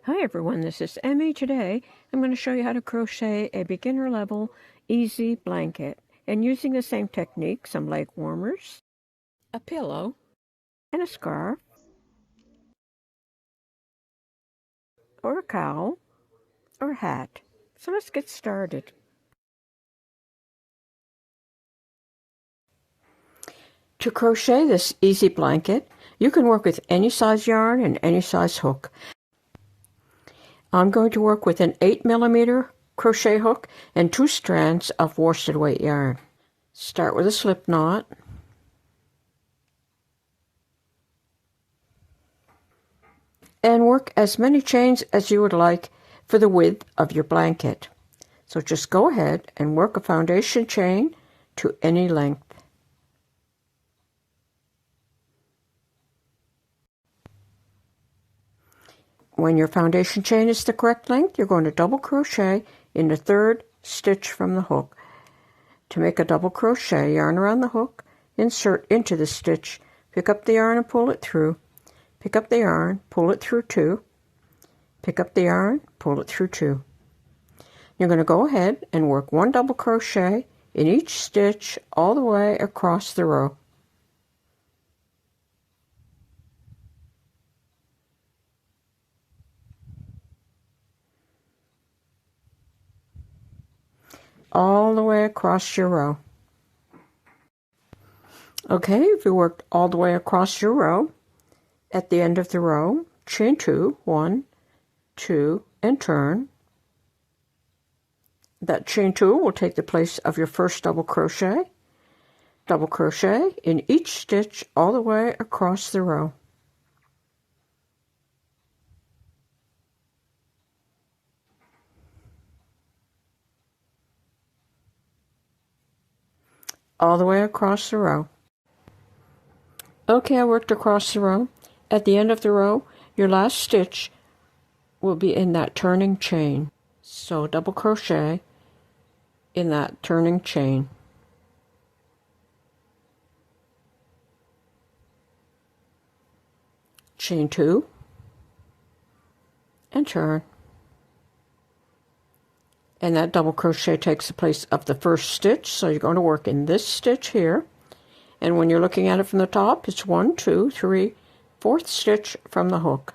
Hi everyone, this is Emmy. Today I'm going to show you how to crochet a beginner level easy blanket, and using the same technique, some Legwarmers, a pillow, and a scarf, or a cowl, or a hat. So let's get started. To crochet this easy blanket, you can work with any size yarn and any size hook. I'm going to work with an 8mm crochet hook and 2 strands of worsted weight yarn. Start with a slip knot. And work as many chains as you would like for the width of your blanket. So just go ahead and work a foundation chain to any length. When your foundation chain is the correct length, you're going to double crochet in the 3rd stitch from the hook. To make a double crochet, yarn around the hook, insert into the stitch, pick up the yarn and pull it through, pick up the yarn, pull it through 2, pick up the yarn, pull it through 2. You're going to go ahead and work 1 double crochet in each stitch all the way across the row. All the way across your row. Okay, if you worked all the way across your row, at the end of the row, chain 2, 1, 2, and turn. That chain 2 will take the place of your first double crochet in each stitch all the way across the row. All the way across the row. Okay, I worked across the row. At the end of the row, your last stitch will be in that turning chain. So double crochet in that turning chain. Chain 2 and turn. And that double crochet takes the place of the first stitch, so you're going to work in this stitch here. And when you're looking at it from the top, it's 1, 2, 3, 4th stitch from the hook.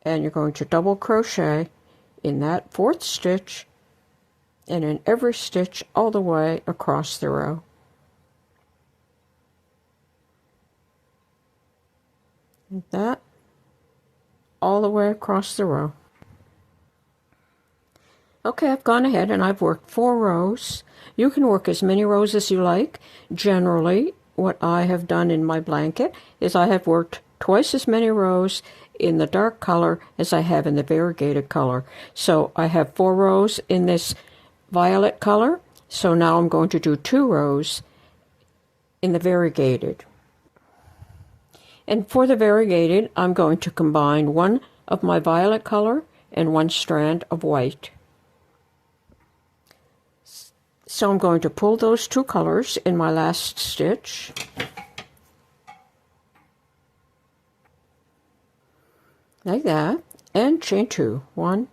And you're going to double crochet in that 4th stitch and in every stitch all the way across the row. Like that, all the way across the row. Okay, I've gone ahead and I've worked 4 rows. You can work as many rows as you like. Generally, what I have done in my blanket is I have worked twice as many rows in the dark color as I have in the variegated color. So I have 4 rows in this violet color. So now I'm going to do 2 rows in the variegated. And for the variegated, I'm going to combine 1 of my violet color and 1 strand of white. So I'm going to pull those 2 colors in my last stitch. Like that. And chain 2. 1,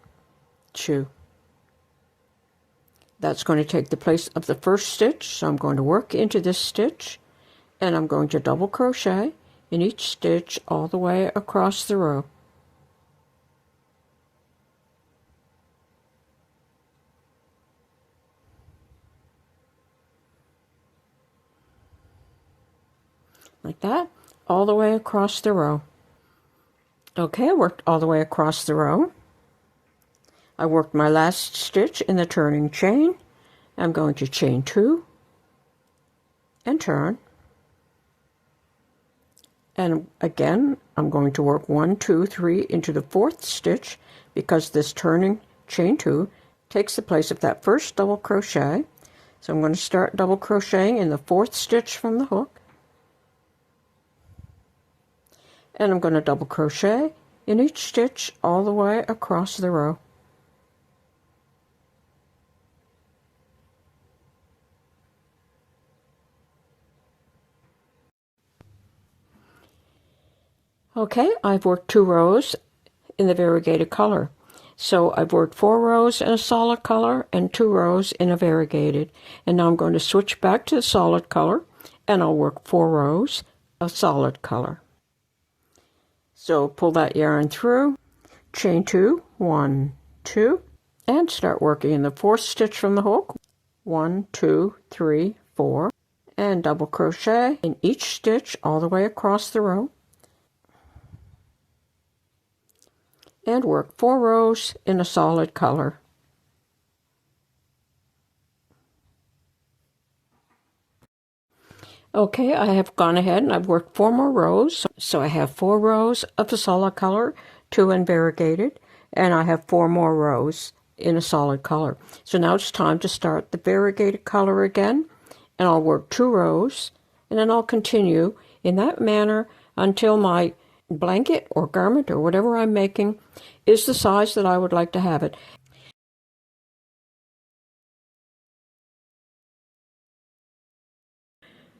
2. That's going to take the place of the first stitch. So I'm going to work into this stitch. And I'm going to double crochet in each stitch all the way across the row. Like that, all the way across the row. Okay, I worked all the way across the row. I worked my last stitch in the turning chain. I'm going to chain 2 and turn. And again, I'm going to work 1, 2, 3 into the 4th stitch because this turning chain 2 takes the place of that first double crochet. So I'm going to start double crocheting in the 4th stitch from the hook. And I'm going to double crochet in each stitch all the way across the row. Okay, I've worked 2 rows in the variegated color. So I've worked 4 rows in a solid color and 2 rows in a variegated. And now I'm going to switch back to the solid color, and I'll work 4 rows of solid color. So pull that yarn through, chain 2, 1, 2, and start working in the 4th stitch from the hook. 1, 2, 3, 4, and double crochet in each stitch all the way across the row. And work 4 rows in a solid color. Okay, I have gone ahead and I've worked 4 more rows. So I have 4 rows of the solid color, 2 in variegated, and I have 4 more rows in a solid color. So now it's time to start the variegated color again, and I'll work 2 rows, and then I'll continue in that manner until my blanket or garment or whatever I'm making is the size that I would like to have it.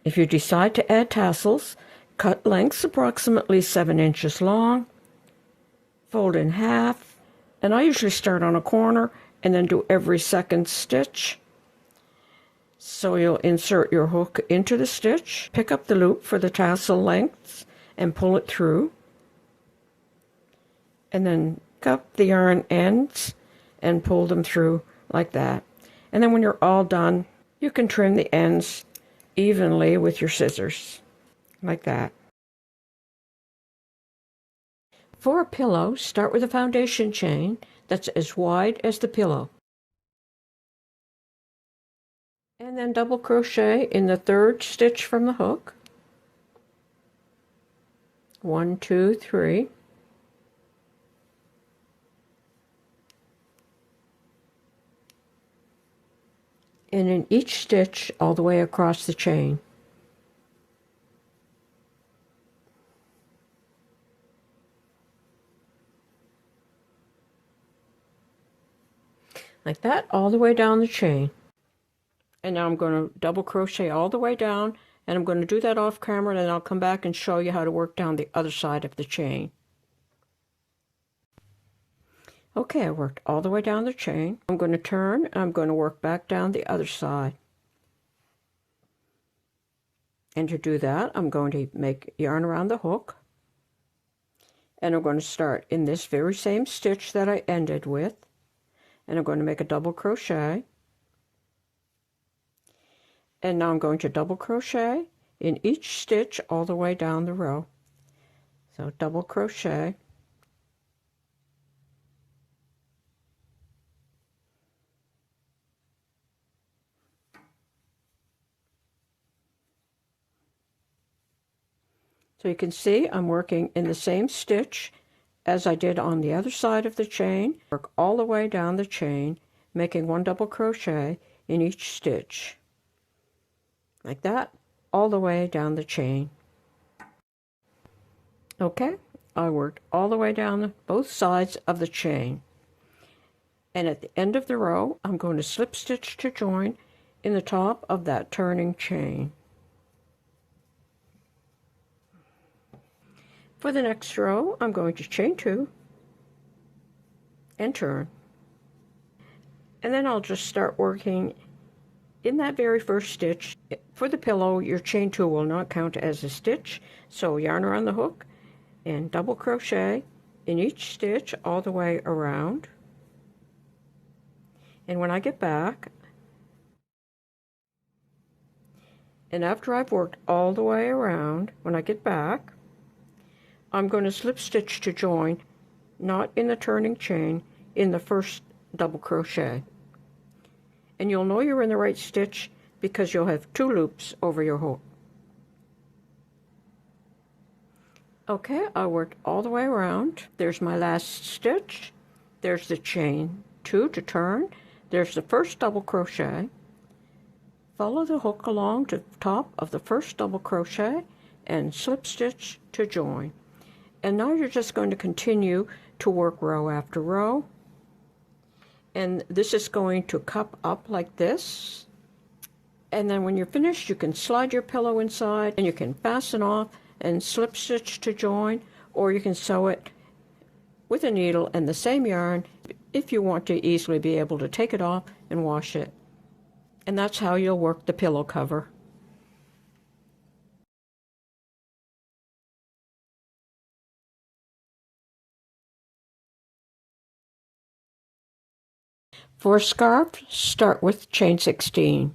If you decide to add tassels, cut lengths approximately 7 inches long, fold in half, and I usually start on a corner and then do every second stitch. So you'll insert your hook into the stitch, pick up the loop for the tassel lengths, and pull it through. And then cup the yarn ends and pull them through like that. And then when you're all done, you can trim the ends evenly with your scissors, like that. For a pillow, start with a foundation chain that's as wide as the pillow. And then double crochet in the 3rd stitch from the hook. 1, 2, 3. And in each stitch all the way across the chain. Like that, all the way down the chain. And now I'm going to double crochet all the way down, and I'm going to do that off camera, and then I'll come back and show you how to work down the other side of the chain. Okay, I worked all the way down the chain. I'm going to turn, and I'm going to work back down the other side. And to do that, I'm going to make yarn around the hook. And I'm going to start in this very same stitch that I ended with. And I'm going to make a double crochet. And now I'm going to double crochet in each stitch all the way down the row. So double crochet. So you can see I'm working in the same stitch as I did on the other side of the chain. Work all the way down the chain, making 1 double crochet in each stitch. Like that, all the way down the chain. Okay, I worked all the way down both sides of the chain. And at the end of the row, I'm going to slip stitch to join in the top of that turning chain. For the next row, I'm going to chain 2 and turn. And then I'll just start working in that very first stitch. For the pillow, your chain 2 will not count as a stitch, so yarn around the hook and double crochet in each stitch all the way around. And when I get back, and after I've worked all the way around, when I get back, I'm going to slip stitch to join, not in the turning chain, in the first double crochet. And you'll know you're in the right stitch because you'll have 2 loops over your hook. Okay, I worked all the way around. There's my last stitch. There's the chain 2 to turn. There's the first double crochet. Follow the hook along to the top of the first double crochet and slip stitch to join. And now you're just going to continue to work row after row. And this is going to cup up like this. And then when you're finished, you can slide your pillow inside and you can fasten off and slip stitch to join, or you can sew it with a needle and the same yarn if you want to easily be able to take it off and wash it. And that's how you'll work the pillow cover. For a scarf, start with chain 16.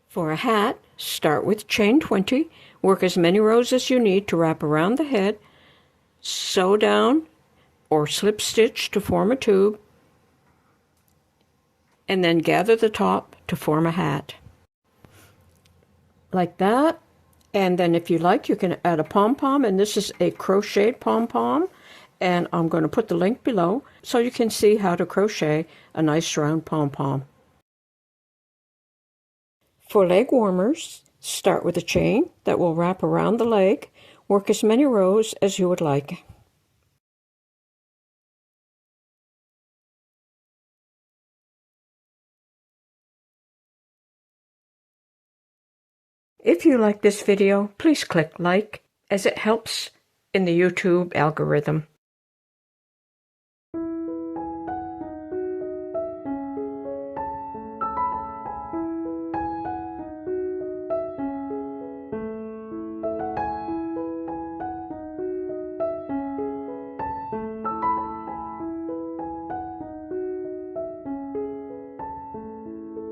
For a hat, start with chain 20, work as many rows as you need to wrap around the head, sew down or slip stitch to form a tube, and then gather the top to form a hat. Like that. And then if you like, you can add a pom-pom, and this is a crocheted pom-pom, and I'm going to put the link below so you can see how to crochet a nice round pom-pom. For leg warmers, start with a chain that will wrap around the leg. Work as many rows as you would like. If you like this video, please click like, as it helps in the YouTube algorithm.